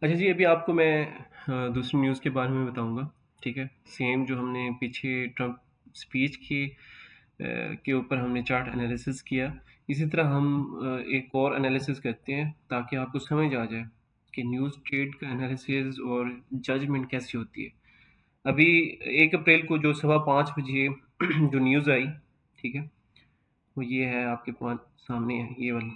अच्छा जी, अभी आपको मैं दूसरी न्यूज़ के बारे में बताऊँगा, ठीक है? सेम जो हमने पीछे ट्रंप स्पीच की के ऊपर हमने चार्ट एनालिसिस किया, इसी तरह हम एक और एनालिसिस करते हैं ताकि आपको समझ आ जाए कि न्यूज़ ट्रेड का एनालिसिस और जजमेंट कैसी होती है। अभी 1 अप्रैल को जो सवा 5 बजे जो न्यूज़ आई, ठीक है? वो ये है आपके पास सामने है, ये वाली।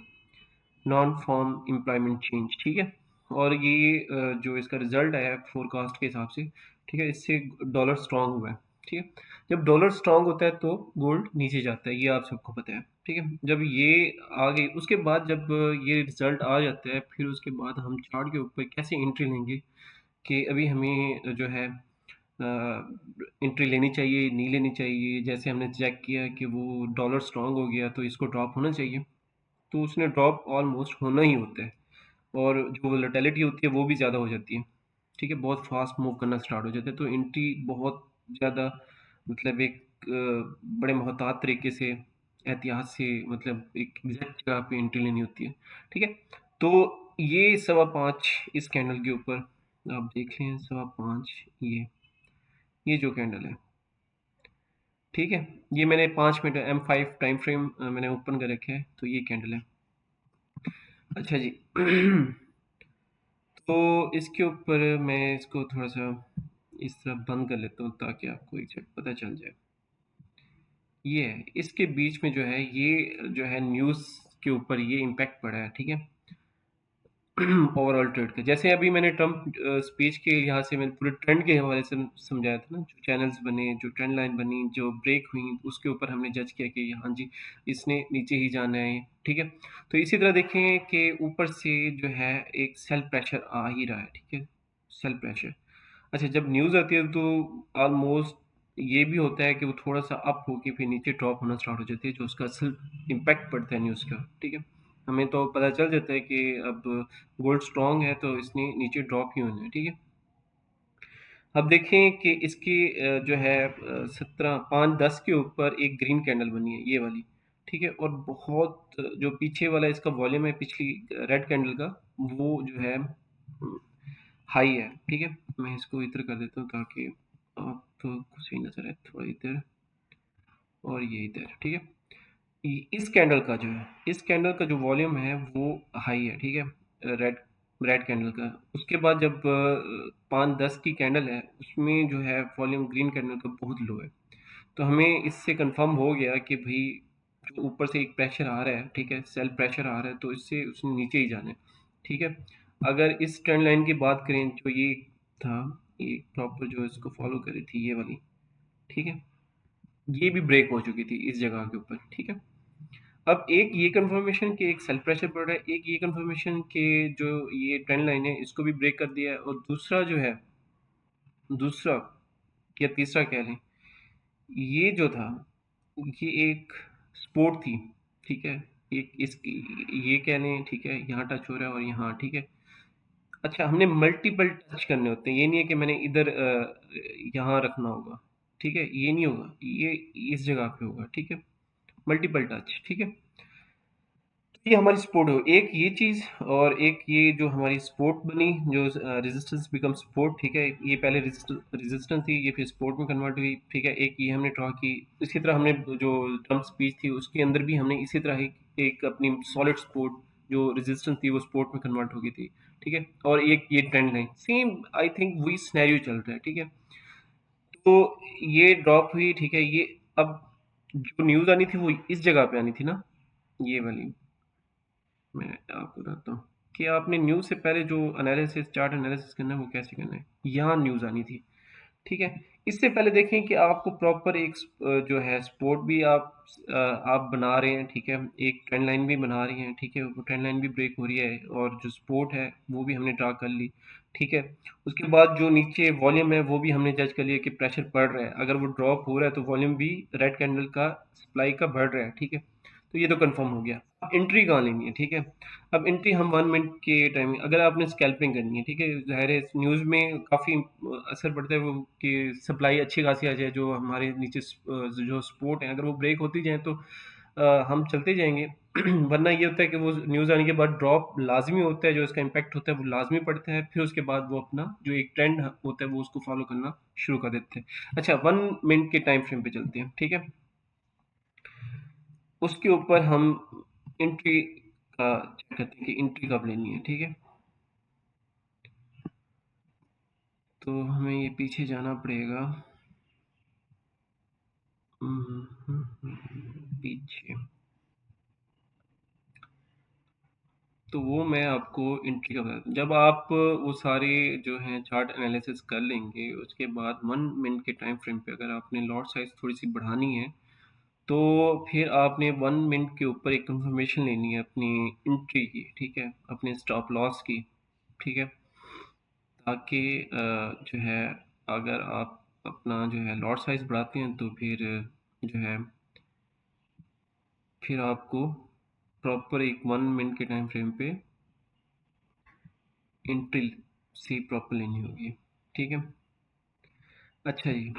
नॉन फॉर्म एम्प्लॉयमेंट चेंज, ठीक है। और ये जो इसका रिजल्ट आया फोरकास्ट के हिसाब से, ठीक है, इससे डॉलर स्ट्रांग हुआ है, ठीक है। जब डॉलर स्ट्रांग होता है तो गोल्ड नीचे जाता है, ये आप सबको पता है, ठीक है। जब ये आ गई उसके बाद जब ये रिजल्ट आ जाता है, फिर उसके बाद हम चार्ट के ऊपर कैसे एंट्री लेंगे कि अभी हमें जो है एंट्री लेनी चाहिए नहीं लेनी चाहिए। जैसे हमने चेक किया कि वो डॉलर स्ट्रांग हो गया तो इसको ड्रॉप होना चाहिए, तो उसने ड्रॉप ऑलमोस्ट होना ही होता है। और जो वोलेटिलिटी होती है वो भी ज़्यादा हो जाती है, ठीक है, बहुत फास्ट मूव करना स्टार्ट हो जाता है। तो एंट्री बहुत ज़्यादा मतलब एक बड़े मोहतात तरीके से एहतियात से मतलब एक एग्जैक्ट जगह पे एंट्री लेनी होती है, ठीक है। तो ये सवा पाँच इस कैंडल के ऊपर आप देख लें, सवा पाँच ये जो कैंडल है, ठीक है, ये मैंने 5 मिनट M5 टाइम फ्रेम मैंने ओपन कर रखे है, तो ये कैंडल है। अच्छा जी तो इसके ऊपर मैं इसको थोड़ा सा इस तरह बंद कर लेता हूँ ताकि आपको एग्जैक्ट पता चल जाए। ये है, इसके बीच में जो है ये जो है न्यूज़ के ऊपर ये इम्पैक्ट पड़ा है, ठीक है। ओवरऑल ट्रेड का, जैसे अभी मैंने ट्रम्प स्पीच के यहाँ से मैंने पूरे ट्रेंड के हवाले से समझाया था ना, जो चैनल्स बने, जो ट्रेंड लाइन बनी, जो ब्रेक हुई, उसके ऊपर हमने जज किया कि हाँ जी इसने नीचे ही जाना है, ठीक है। तो इसी तरह देखें कि ऊपर से जो है एक सेल प्रेशर आ ही रहा है, ठीक है, सेल प्रेशर। अच्छा, जब न्यूज़ आती है तो ऑलमोस्ट ये भी होता है कि वो थोड़ा सा अप होके फिर नीचे ड्रॉप होना स्टार्ट हो जाती है, जो उसका असल इम्पैक्ट पड़ता है न्यूज़ का, ठीक है। हमें तो पता चल जाता है कि अब गोल्ड स्ट्रांग है तो इसने नीचे ड्रॉप ही होना है, ठीक है। अब देखें कि इसकी जो है 17 5 10 के ऊपर एक ग्रीन कैंडल बनी है, ये वाली, ठीक है। और बहुत जो पीछे वाला इसका वॉल्यूम है पिछली रेड कैंडल का, वो जो है हाई है, ठीक है। मैं इसको इधर कर देता हूँ ताकि आपको सही नजर आए, थोड़ा इधर और ये इधर, ठीक है। इस कैंडल का जो है, इस कैंडल का जो वॉल्यूम है वो हाई है, ठीक है, रेड रेड कैंडल का। उसके बाद जब 5 10 की कैंडल है उसमें जो है वॉल्यूम ग्रीन कैंडल का बहुत लो है। तो हमें इससे कंफर्म हो गया कि भाई जो ऊपर से एक प्रेशर आ रहा है, ठीक है, सेल प्रेशर आ रहा है, तो इससे उसने नीचे ही जाना है, ठीक है। अगर इस ट्रेंड लाइन की बात करें जो ये था, ये प्रॉपर जो इसको फॉलो करी थी ये वाली, ठीक है, ये भी ब्रेक हो चुकी थी इस जगह के ऊपर, ठीक है। अब एक ये कंफर्मेशन कि एक सेल्फ प्रेशर पड़ रहा है, एक ये कंफर्मेशन कि जो ये ट्रेंड लाइन है इसको भी ब्रेक कर दिया है, और दूसरा जो है, दूसरा या तीसरा कह लें, ये जो था ये एक स्पोर्ट थी, ठीक है। एक इसकी ये कह लें, ठीक है, यहाँ टच हो रहा है और यहाँ, ठीक है। अच्छा, हमने मल्टीपल टच करने होते हैं, ये नहीं है कि मैंने इधर यहाँ रखना होगा, ठीक है, ये नहीं होगा, ये इस जगह पे होगा, ठीक है, मल्टीपल टच, ठीक है। ये हमारी सपोर्ट हो एक ये चीज़, और एक ये जो हमारी सपोर्ट बनी, जो रेजिस्टेंस बिकम सपोर्ट, ठीक है। ये पहले रेजिस्टेंस थी, ये फिर सपोर्ट में कन्वर्ट हुई, ठीक है। एक ये हमने ड्रॉ की, इसी तरह हमने जो ट्रम्प स्पीच थी उसके अंदर भी हमने इसी तरह एक अपनी सॉलिड सपोर्ट, जो रेजिस्टेंस थी वो सपोर्ट में कन्वर्ट हो गई थी, ठीक है। और एक ये trend line same, I think वही सिनेरियो चल रहा है, ठीक है। तो ये ड्रॉप हुई, ठीक है। ये अब जो न्यूज़ आनी थी वो इस जगह पे आनी थी ना, ये वाली। मैं आपको बताता हूँ कि आपने न्यूज़ से पहले जो एनालिसिस, चार्ट एनालिसिस करना है वो कैसे करना है, यहाँ न्यूज़ आनी थी, ठीक है। इससे पहले देखें कि आपको प्रॉपर एक जो है सपोर्ट भी आप बना रहे हैं, ठीक है, एक ट्रेंड लाइन भी बना रही हैं, ठीक है, वो ट्रेंड लाइन भी ब्रेक हो रही है, और जो सपोर्ट है वो भी हमने ड्रा कर ली, ठीक है। उसके बाद जो नीचे वॉल्यूम है वो भी हमने जज कर लिया कि प्रेशर पड़ रहा है, अगर वो ड्रॉप हो रहा है तो वॉल्यूम भी रेड कैंडल का सप्लाई का बढ़ रहा है, ठीक है। तो ये तो कंफर्म हो गया। अब एंट्री कहाँ लेनी है, ठीक है। अब एंट्री हम 1 मिनट के टाइमिंग, अगर आपने स्कैल्पिंग करनी है, ठीक है, ज़ाहिर है न्यूज़ में काफ़ी असर पड़ता है वो कि सप्लाई अच्छी खासी आ जाए, जो हमारे नीचे जो सपोर्ट है अगर वो ब्रेक होती जाए तो हम चलते जाएंगे। वरना ये होता है कि वो न्यूज़ आने के बाद ड्रॉप लाजमी होता है, जो इसका इम्पैक्ट होता है वो लाजमी पड़ता है, फिर उसके बाद वो अपना जो एक ट्रेंड होता है वो उसको फॉलो करना शुरू कर देते हैं। अच्छा, 1 मिनट के टाइम फ्रेम पे चलते हैं, ठीक है। उसके ऊपर हम एंट्री का चेक करते हैं कि एंट्री कब लेनी है, ठीक है। तो हमें ये पीछे जाना पड़ेगा, पीछे। तो वो मैं आपको एंट्री का बताता हूँ। जब आप वो सारे जो हैं चार्ट एनालिसिस कर लेंगे, उसके बाद 1 मिनट के टाइम फ्रेम पे अगर आपने लॉट साइज थोड़ी सी बढ़ानी है, तो फिर आपने 1 मिनट के ऊपर एक कंफर्मेशन लेनी है अपनी एंट्री की, ठीक है, अपने स्टॉप लॉस की, ठीक है। ताकि जो है अगर आप अपना जो है लॉट साइज बढ़ाते हैं तो फिर जो है फिर आपको प्रॉपर एक 1 मिनट के टाइम फ्रेम पे एंट्री सी प्रॉपर लेनी होगी, ठीक है। अच्छा जी,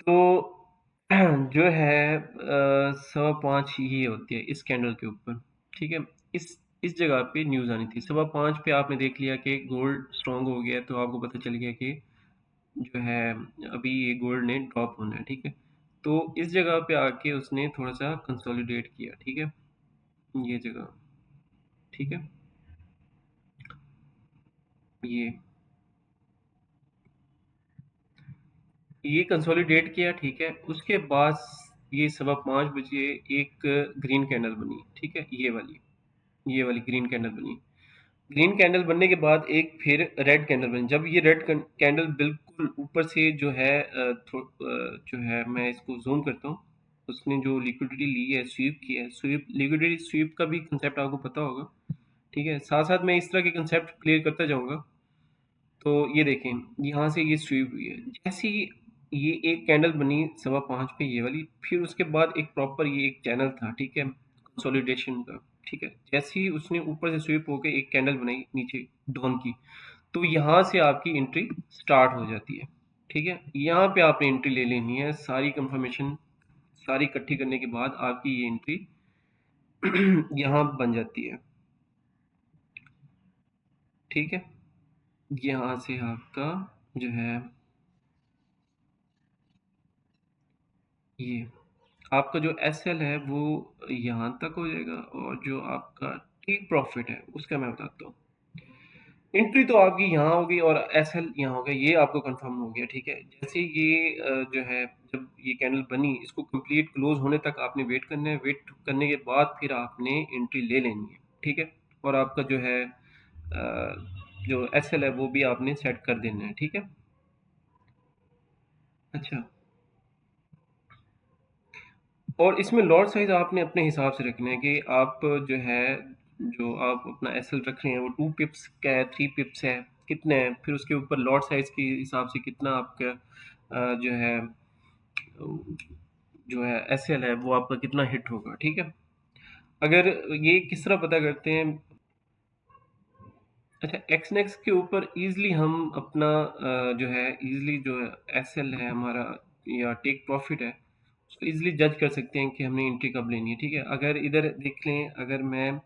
तो जो है 5:15 ये होती है इस कैंडल के ऊपर, ठीक है। इस जगह पे न्यूज़ आनी थी 5:15 पे। आपने देख लिया कि गोल्ड स्ट्रांग हो गया, तो आपको पता चल गया कि जो है अभी ये गोल्ड ने ड्रॉप होना है, ठीक है। तो इस जगह पे आके उसने थोड़ा सा कंसोलिडेट किया, ठीक है, ये जगह, ठीक है, ये कंसोलिडेट किया, ठीक है। उसके बाद ये 5:15 एक ग्रीन कैंडल बनी, ठीक है, ये वाली ग्रीन कैंडल बनी। ग्रीन कैंडल बनने के बाद एक फिर रेड कैंडल बनी। जब ये रेड कैंडल बिल्कुल ऊपर से जो है जो है मैं इसको जूम करता हूँ, उसने जो लिक्विडिटी ली है, स्वीप की है, स्वीप लिक्विडिटी स्वीप का भी कंसेप्ट आपको पता होगा, ठीक है। साथ साथ मैं इस तरह के कंसेप्ट क्लियर करता जाऊंगा। तो ये देखें, यहाँ से ये स्वीप हुई है, जैसे ही ये एक कैंडल बनी 5:15 पे ये वाली, फिर उसके बाद एक प्रॉपर ये एक चैनल था, ठीक है, कंसोलिडेशन का, ठीक है। जैसे ही उसने ऊपर से स्वीप होके एक कैंडल बनाई नीचे डाउन की, तो यहाँ से आपकी एंट्री स्टार्ट हो जाती है, ठीक है। यहाँ पे आपने एंट्री ले लेनी है, सारी कंफर्मेशन सारी इकट्ठी करने के बाद आपकी ये एंट्री यहाँ बन जाती है, ठीक है। यहाँ से आपका जो है ये आपका जो एस एल है वो यहाँ तक हो जाएगा, और जो आपका टेक प्रॉफिट है उसका मैं बताता हूँ। एंट्री तो आपकी यहाँ होगी और एस एल यहाँ होगा, ये आपको कंफर्म हो गया, ठीक है। जैसे ये जो है जब ये कैंडल बनी, इसको कंप्लीट क्लोज होने तक आपने वेट करना है। वेट करने के बाद फिर आपने एंट्री ले लेनी है, ठीक है। और आपका जो है जो एस एल है वो भी आपने सेट कर देना है, ठीक है। अच्छा, और इसमें लॉट साइज आपने अपने हिसाब से रखना है कि आप जो है जो आप अपना एसएल रख रहे हैं वो 2 पिप्स का है, 3 पिप्स है, कितने हैं, फिर उसके ऊपर लॉट साइज के हिसाब से कितना आपका जो है एसएल है वो आपका कितना हिट होगा, ठीक है। अगर ये किस तरह पता करते हैं। अच्छा, एक्सनेक्स के ऊपर इजीली हम अपना जो है इजीली जो एसएल है हमारा या टेक प्रॉफिट है, उसको इजीली जज कर सकते हैं कि हमने एंट्री कब लेनी है, ठीक है। अगर इधर देख लें, अगर मैं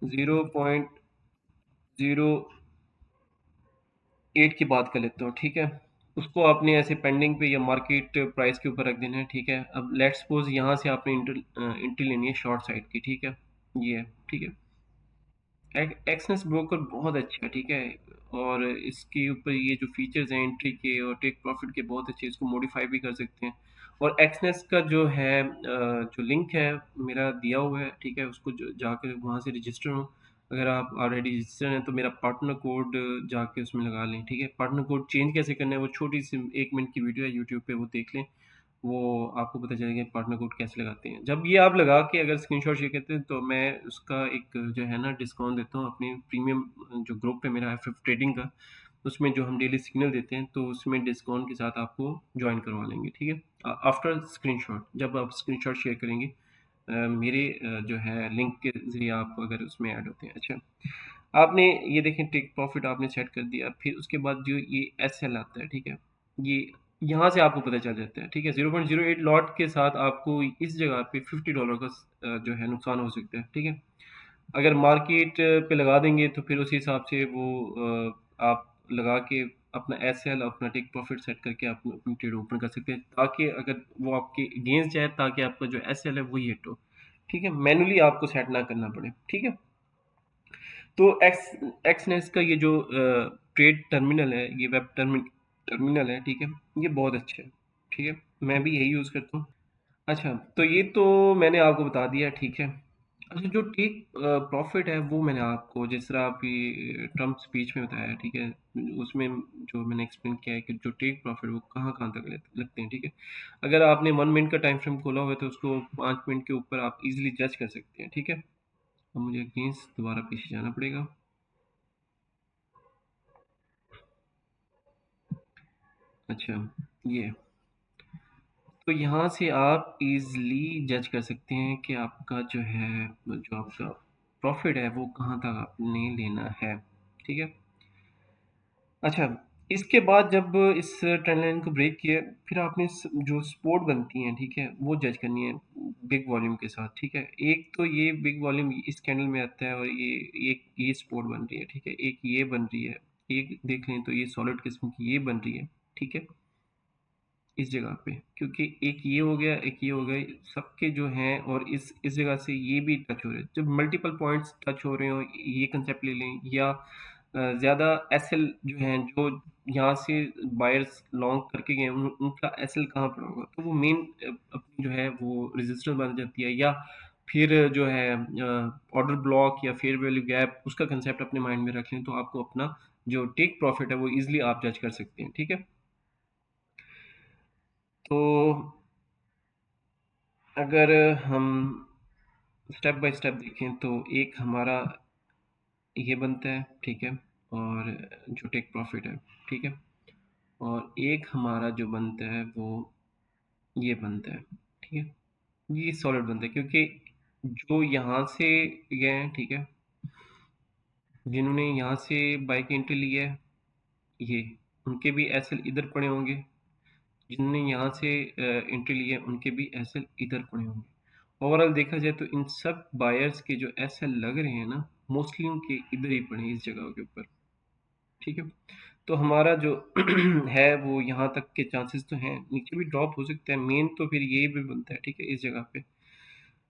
0.08 की बात कर लेता हूँ, ठीक है, उसको आपने ऐसे पेंडिंग पे या मार्केट प्राइस के ऊपर रख देना है, ठीक है। अब लेट्स सपोज यहाँ से आपने एंट्री लेनी है शॉर्ट साइड की, ठीक है, ये है, ठीक है। एक्सनेस ब्रोकर बहुत अच्छा है, ठीक है। और इसके ऊपर ये जो फीचर्स हैं एंट्री के और टेक प्रॉफिट के बहुत अच्छे, इसको मॉडिफाई भी कर सकते हैं। और एक्सनेस का जो है जो लिंक है मेरा दिया हुआ है, ठीक है, उसको जाकर वहाँ से रजिस्टर हो। अगर आप ऑलरेडी रजिस्टर हैं तो मेरा पार्टनर कोड जाके उसमें लगा लें, ठीक है। पार्टनर कोड चेंज कैसे करना है वो छोटी सी 1 मिनट की वीडियो है यूट्यूब पे, वो देख लें, वो आपको पता चलेगा पार्टनर कोड कैसे लगाते हैं। जब ये आप लगा के अगर स्क्रीनशॉट शेयर करते हैं तो मैं उसका एक जो है ना डिस्काउंट देता हूँ अपने प्रीमियम जो ग्रुप है मेरा एफ ट्रेडिंग का, उसमें जो हम डेली सिग्नल देते हैं तो उसमें डिस्काउंट के साथ आपको ज्वाइन करवा लेंगे, ठीक है। आफ्टर स्क्रीनशॉट, जब आप स्क्रीनशॉट शेयर करेंगे मेरे जो है लिंक के ज़रिए आप अगर उसमें ऐड होते हैं। अच्छा, आपने ये देखें टेक प्रॉफिट आपने सेट कर दिया, फिर उसके बाद जो ये एस एल आता है, ठीक है, ये यहाँ से आपको पता चल जाता है, ठीक है? 0.08 लॉट के साथ आपको इस जगह पे $50 का जो है नुकसान हो सकता है, ठीक है? अगर मार्केट पे लगा देंगे तो फिर उस हिसाब से वो आप लगा के अपना एसएल अपना टेक प्रॉफिट सेट करके आप अपनी ट्रेड ओपन कर सकते हैं, ताकि अगर वो आपके अगेंस्ट जाए, ताकि आपका जो एसएल है वही हिट हो, ठीक है? मैनुअली आपको सेट ना करना पड़े, ठीक है? तो एक्सनेस का ये जो ट्रेड टर्मिनल है, ये वेब टर्मिनल है, ठीक है? ये बहुत अच्छा है, ठीक है? मैं भी यही यूज़ करता हूँ। अच्छा, तो ये तो मैंने आपको बता दिया, ठीक है। अच्छा, जो टेक प्रॉफिट है वो मैंने आपको जिस तरह आपकी ट्रम्प स्पीच में बताया, ठीक है? उसमें जो मैंने एक्सप्लेन किया है कि जो टेक प्रॉफिट वो कहाँ-कहाँ तक लगते हैं, ठीक है? अगर आपने 1 मिनट का टाइम फ्रेम खोला हुआ है तो उसको 5 मिनट के ऊपर आप इज़िली जज कर सकते हैं, ठीक है? अब मुझे अगेंस्ट दोबारा पीछे जाना पड़ेगा। अच्छा, ये। तो यहाँ से आप इज़िली जज कर सकते हैं कि आपका जो है, जो आपका प्रॉफ़िट है, वो कहाँ तक आपने लेना है, ठीक है? अच्छा, इसके बाद जब इस ट्रेंड लाइन को ब्रेक किया, फिर आपने जो सपोर्ट बनती हैं, ठीक है? वो जज करनी है बिग वॉल्यूम के साथ, ठीक है? एक तो ये बिग वॉल्यूम इस कैंडल में आता है और ये सपोर्ट बन रही है, ठीक है? एक ये बन रही है, एक देख लें तो ये सॉलिड किस्म की ये बन रही है, ठीक है? इस जगह पे, क्योंकि एक ये हो गया, एक ये हो गया, सबके जो हैं, और इस जगह से ये भी टच हो रहे हैं। जब मल्टीपल पॉइंट्स टच हो रहे हो, ये कंसेप्ट ले लें, या ज़्यादा एसएल जो हैं, जो यहाँ से बायर्स लॉन्ग करके गए, उनका एसएल कहाँ पर होगा, तो वो मेन अपनी जो है वो रेजिस्टेंस बन जाती है, या फिर जो है ऑर्डर ब्लॉक या फेयर वैल्यू गैप, उसका कंसेप्ट अपने माइंड में रख लें, तो आपको अपना जो टेक प्रॉफिट है वो इजिली आप जज कर सकते हैं, ठीक है? तो अगर हम स्टेप बाय स्टेप देखें तो एक हमारा ये बनता है, ठीक है? और जो टेक प्रॉफिट है, ठीक है? और एक हमारा जो बनता है वो ये बनता है, ठीक है? ये सॉलिड बनता है, क्योंकि जो यहाँ से गए हैं, ठीक है? जिन्होंने यहाँ से बाइक एंट्री ली है, ये उनके भी एसएल इधर पड़े होंगे, जिनने यहाँ से एंट्री ली है उनके भी एसएल इधर पड़े होंगे। ओवरऑल देखा जाए तो इन सब बायर्स के जो एसएल लग रहे हैं ना, मोस्टली उनके इधर ही पड़े हैं, इस जगह के ऊपर, ठीक है? तो हमारा जो है वो यहाँ तक के चांसेस तो हैं, नीचे भी ड्रॉप हो सकता है, मेन तो फिर ये भी बनता है, ठीक है, इस जगह पे।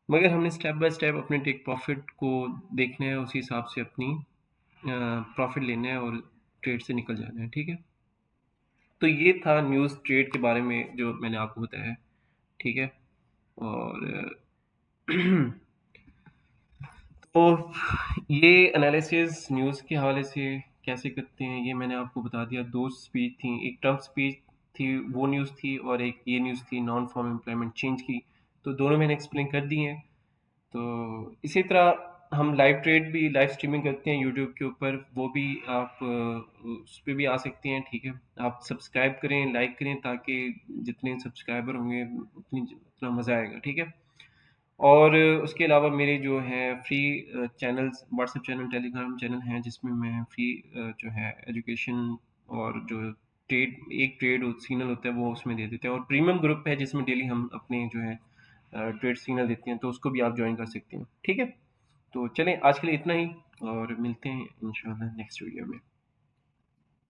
मगर हमने स्टेप बाय स्टेप अपने टेक प्रॉफिट को देखना है, उसी हिसाब से अपनी प्रॉफिट लेना है और ट्रेड से निकल जाना है, ठीक है? तो ये था न्यूज़ ट्रेड के बारे में जो मैंने आपको बताया, ठीक है? और तो ये एनालिसिस न्यूज़ के हवाले से कैसे करते हैं, ये मैंने आपको बता दिया। दो स्पीच थी, एक ट्रम्प स्पीच थी, वो न्यूज़ थी, और एक ये न्यूज़ थी नॉन फॉर्म एम्प्लॉयमेंट चेंज की। तो दोनों मैंने एक्सप्लेन कर दी हैं। तो इसी तरह हम लाइव ट्रेड भी लाइव स्ट्रीमिंग करते हैं यूट्यूब के ऊपर, वो भी आप उस पे भी आ सकते हैं, ठीक है? आप सब्सक्राइब करें, लाइक करें, ताकि जितने सब्सक्राइबर होंगे उतना मज़ा आएगा, ठीक है? और उसके अलावा मेरे जो हैं free channels, WhatsApp channel, Telegram channel हैं, जिसमें मैं फ्री जो है एजुकेशन और जो एक ट्रेड सिग्नल होता है वो उसमें दे देते हैं, और प्रीमियम ग्रुप है जिसमें डेली हम अपने जो है ट्रेड सिग्नल देते हैं, तो उसको भी आप ज्वाइन कर सकते हैं, ठीक है? तो चलें, आज के लिए इतना ही, और मिलते हैं इंशाल्लाह नेक्स्ट वीडियो में।